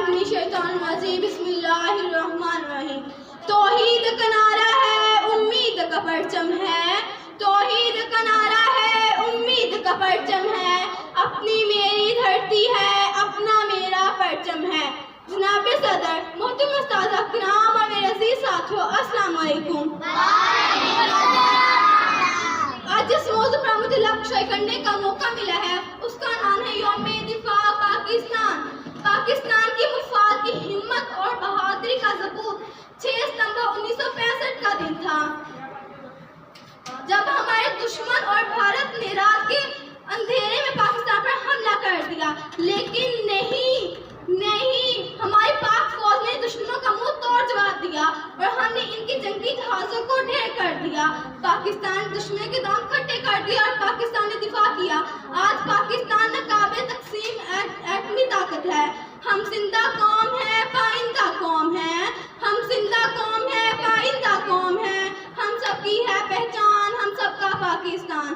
من الشیطان الرجیم بسم اللہ الرحمن الرحیم. توحید کا نعرہ ہے امید کا پرچم ہے, توحید کا نعرہ ہے امید کا پرچم ہے, اپنی میری دھرتی ہے اپنا میرا پرچم ہے. جناب صدر, محترم استاد اکرام اور میرے عزیز ساتھیوں, السلام علیکم. آج جس موضوع پر مجھے لکشے کرنے کا موقع ملا ہے اس کا نام ہے یوم دفاع پاکستان. پاکستان کی مفاد کی ہمت اور بہادری کا ثبوت 6 ستمبر 1965 کا دن تھا جب ہمارے دشمن اور بھارت نے رات کے اندھیرے میں پاکستان پر حملہ کر دیا. لیکن نہیں, ہماری پاک فوج نے دشمنوں کا منہ توڑ جواب دیا اور ہم نے ان کی جنگی جہازوں کو ڈھیر کر دیا. پاکستان دشمن کے دام کھٹے کر دیا اور پاکستان نے دفاع کیا. آج پاکستان ناقابل تقسیم ایٹمی طاقت ہے. ہم زندہ قوم ہے, پائندہ قوم ہے, ہم زندہ قوم ہے, پائندہ قوم ہے. ہم سب کی ہے پہچان, ہم سب کا پاکستان.